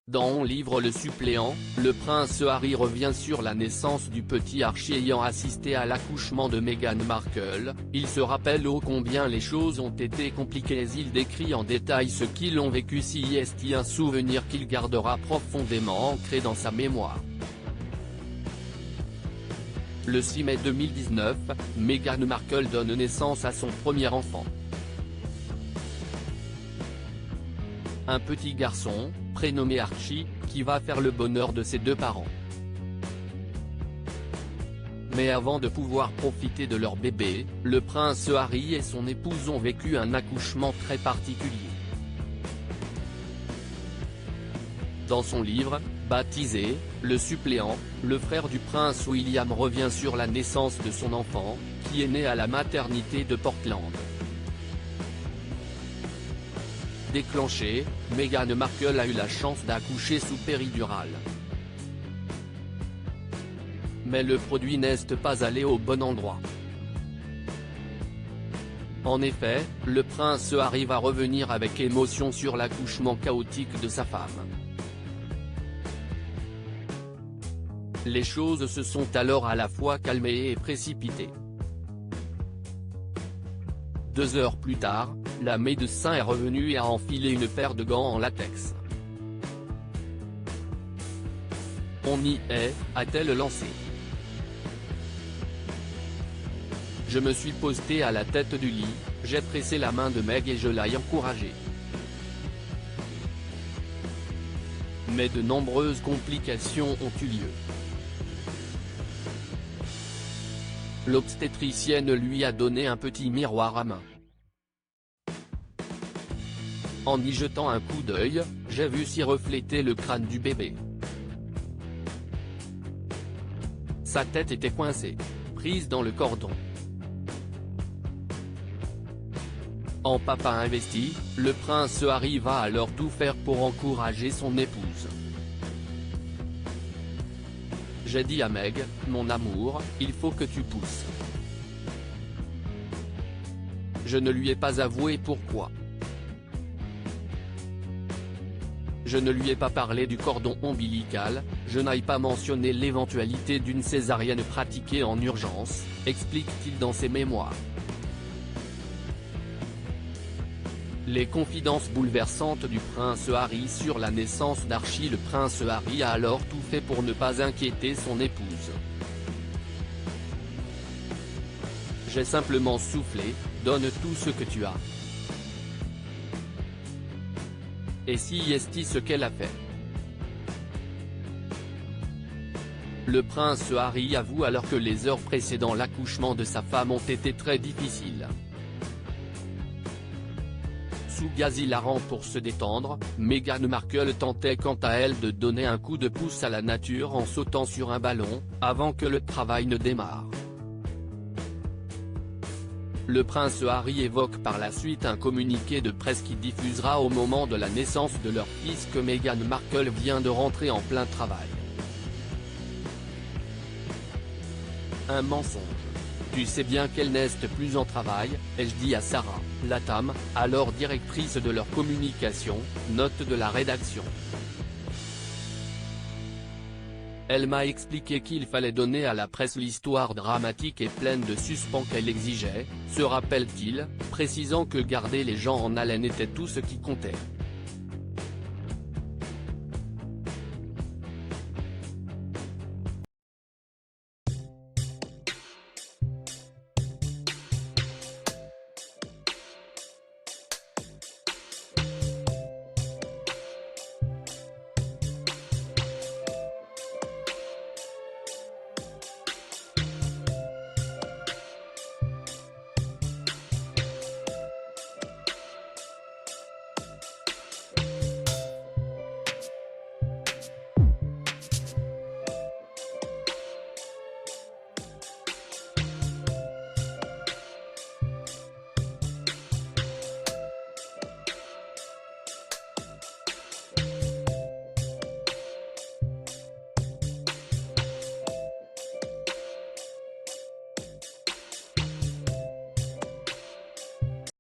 Dans On livre le suppléant, le prince Harry revient sur la naissance du petit Archie ayant assisté à l'accouchement de Meghan Markle. Il se rappelle ô combien les choses ont été compliquées. Il décrit en détail ce qu'ils ont vécu. C'est un souvenir qu'il gardera profondément ancré dans sa mémoire. Le 6 mai 2019, Meghan Markle donne naissance à son premier enfant. Un petit garçon, prénommé Archie, qui va faire le bonheur de ses deux parents. Mais avant de pouvoir profiter de leur bébé, le prince Harry et son épouse ont vécu un accouchement très particulier. Dans son livre, baptisé « Le suppléant », le frère du prince William revient sur la naissance de son enfant, qui est né à la maternité de Portland. Déclenchée, Meghan Markle a eu la chance d'accoucher sous péridurale. Mais le produit n'est pas allé au bon endroit. En effet, le prince Harry va revenir avec émotion sur l'accouchement chaotique de sa femme. Les choses se sont alors à la fois calmées et précipitées. 2 heures plus tard, la médecin est revenue et a enfilé une paire de gants en latex. On y est, a-t-elle lancé. Je me suis posté à la tête du lit, j'ai pressé la main de Meg et je l'ai encouragée. Mais de nombreuses complications ont eu lieu. L'obstétricienne lui a donné un petit miroir à main. En y jetant un coup d'œil, j'ai vu s'y refléter le crâne du bébé. Sa tête était coincée, prise dans le cordon. En papa investi, le prince Harry va alors tout faire pour encourager son épouse. J'ai dit à Meg, mon amour, il faut que tu pousses. Je ne lui ai pas avoué pourquoi. Je ne lui ai pas parlé du cordon ombilical, je n'ai pas mentionné l'éventualité d'une césarienne pratiquée en urgence, explique-t-il dans ses mémoires. Les confidences bouleversantes du prince Harry sur la naissance d'Archie. Le prince Harry a alors tout fait pour ne pas inquiéter son épouse. J'ai simplement soufflé, donne tout ce que tu as. Et si est ce qu'elle a fait. Le prince Harry avoue alors que les heures précédant l'accouchement de sa femme ont été très difficiles. Sous gaz hilarant pour se détendre, Meghan Markle tentait quant à elle de donner un coup de pouce à la nature en sautant sur un ballon, avant que le travail ne démarre. Le prince Harry évoque par la suite un communiqué de presse qui diffusera au moment de la naissance de leur fils que Meghan Markle vient de rentrer en plein travail. Un mensonge. Tu sais bien qu'elle n'est plus en travail, ai-je dit à Sarah Latham, alors directrice de leur communication, note de la rédaction. Elle m'a expliqué qu'il fallait donner à la presse l'histoire dramatique et pleine de suspens qu'elle exigeait, se rappelle-t-il, précisant que garder les gens en haleine était tout ce qui comptait.